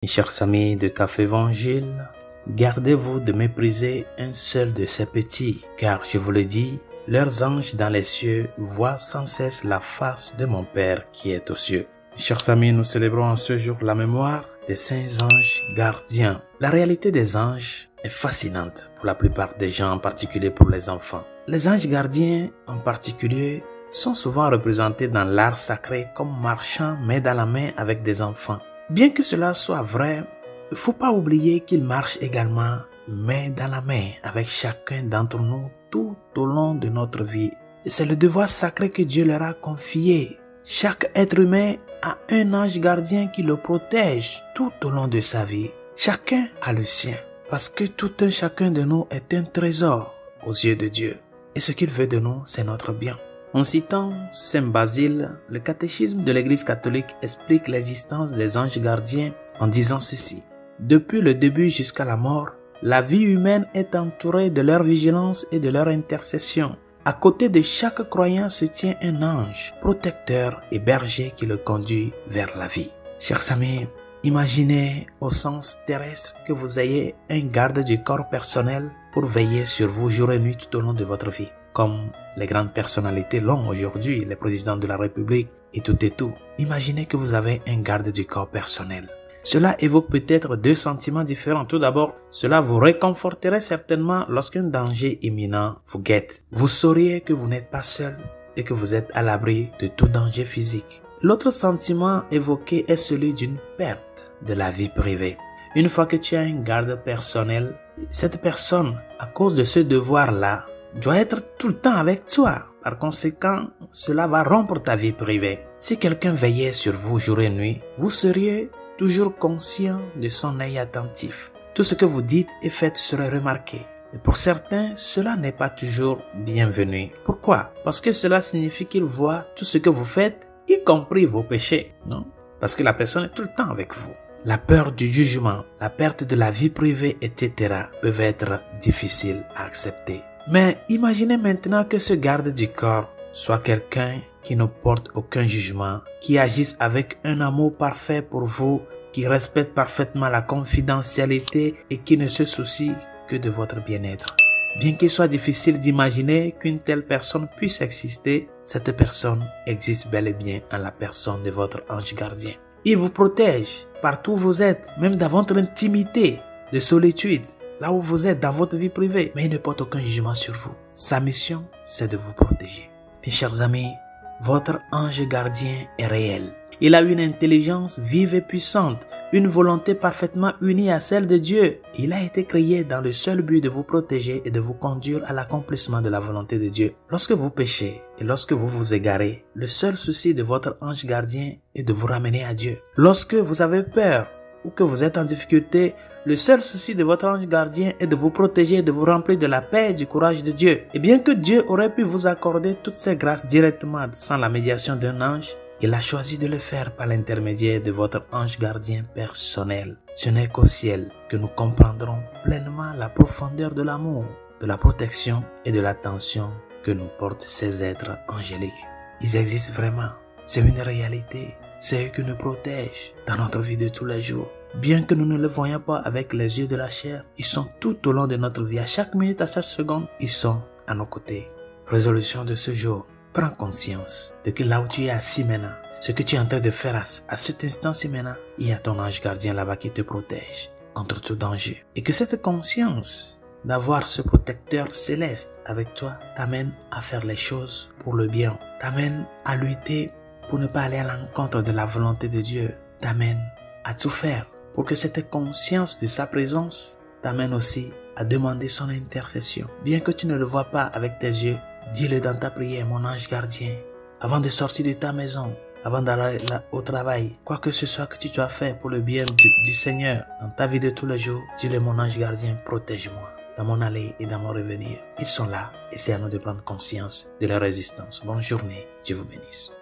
Mes chers amis de Café Évangile, gardez-vous de mépriser un seul de ces petits, car je vous le dis, leurs anges dans les cieux voient sans cesse la face de mon Père qui est aux cieux. Mes chers amis, nous célébrons en ce jour la mémoire des saints anges gardiens. La réalité des anges est fascinante pour la plupart des gens, en particulier pour les enfants. Les anges gardiens, en particulier, sont souvent représentés dans l'art sacré comme marchant main dans la main avec des enfants. Bien que cela soit vrai, il ne faut pas oublier qu'ils marchent également main dans la main avec chacun d'entre nous tout au long de notre vie. Et c'est le devoir sacré que Dieu leur a confié. Chaque être humain a un ange gardien qui le protège tout au long de sa vie. Chacun a le sien, parce que tout un chacun de nous est un trésor aux yeux de Dieu. Et ce qu'il veut de nous, c'est notre bien. En citant Saint Basile, le catéchisme de l'Église catholique explique l'existence des anges gardiens en disant ceci. Depuis le début jusqu'à la mort, la vie humaine est entourée de leur vigilance et de leur intercession. À côté de chaque croyant se tient un ange, protecteur et berger qui le conduit vers la vie. Chers amis, imaginez au sens terrestre que vous ayez un garde du corps personnel pour veiller sur vous jour et nuit tout au long de votre vie. Comme les grandes personnalités l'ont aujourd'hui, les présidents de la République et tout et tout. Imaginez que vous avez un garde du corps personnel. Cela évoque peut-être deux sentiments différents. Tout d'abord, cela vous réconforterait certainement lorsqu'un danger imminent vous guette. Vous sauriez que vous n'êtes pas seul et que vous êtes à l'abri de tout danger physique. L'autre sentiment évoqué est celui d'une perte de la vie privée. Une fois que tu as un garde personnel, cette personne, à cause de ce devoir-là, doit être tout le temps avec toi. Par conséquent, cela va rompre ta vie privée. Si quelqu'un veillait sur vous jour et nuit, vous seriez toujours conscient de son œil attentif. Tout ce que vous dites et faites serait remarqué. Et pour certains, cela n'est pas toujours bienvenu. Pourquoi? Parce que cela signifie qu'il voit tout ce que vous faites, y compris vos péchés. Non? Parce que la personne est tout le temps avec vous. La peur du jugement, la perte de la vie privée, etc. peuvent être difficiles à accepter. Mais imaginez maintenant que ce garde du corps soit quelqu'un qui ne porte aucun jugement, qui agisse avec un amour parfait pour vous, qui respecte parfaitement la confidentialité et qui ne se soucie que de votre bien-être. Bien qu'il soit difficile d'imaginer qu'une telle personne puisse exister, cette personne existe bel et bien en la personne de votre ange gardien. Il vous protège partout où vous êtes, même dans votre intimité de solitude. Là où vous êtes dans votre vie privée, mais il ne porte aucun jugement sur vous. Sa mission, c'est de vous protéger. Mes chers amis, votre ange gardien est réel. Il a une intelligence vive et puissante, une volonté parfaitement unie à celle de Dieu. Il a été créé dans le seul but de vous protéger et de vous conduire à l'accomplissement de la volonté de Dieu. Lorsque vous péchez et lorsque vous vous égarez, le seul souci de votre ange gardien est de vous ramener à Dieu. Lorsque vous avez peur, ou que vous êtes en difficulté, le seul souci de votre ange gardien est de vous protéger et de vous remplir de la paix et du courage de Dieu. Et bien que Dieu aurait pu vous accorder toutes ces grâces directement sans la médiation d'un ange, il a choisi de le faire par l'intermédiaire de votre ange gardien personnel. Ce n'est qu'au ciel que nous comprendrons pleinement la profondeur de l'amour, de la protection et de l'attention que nous portent ces êtres angéliques. Ils existent vraiment. C'est une réalité. C'est eux qui nous protègent dans notre vie de tous les jours. Bien que nous ne le voyions pas avec les yeux de la chair, ils sont tout au long de notre vie. À chaque minute, à chaque seconde, ils sont à nos côtés. Résolution de ce jour. Prends conscience de que là où tu es assis maintenant, ce que tu es en train de faire à cet instant-ci maintenant, il y a ton ange gardien là-bas qui te protège contre tout danger. Et que cette conscience d'avoir ce protecteur céleste avec toi t'amène à faire les choses pour le bien, t'amène à lutter pour ne pas aller à l'encontre de la volonté de Dieu, t'amène à tout faire pour que cette conscience de sa présence t'amène aussi à demander son intercession. Bien que tu ne le vois pas avec tes yeux, dis-le dans ta prière, mon ange gardien, avant de sortir de ta maison, avant d'aller au travail, quoi que ce soit que tu dois faire pour le bien du Seigneur dans ta vie de tous les jours, dis-le, mon ange gardien, protège-moi dans mon aller et dans mon revenir. Ils sont là et c'est à nous de prendre conscience de leur résistance. Bonne journée, Dieu vous bénisse.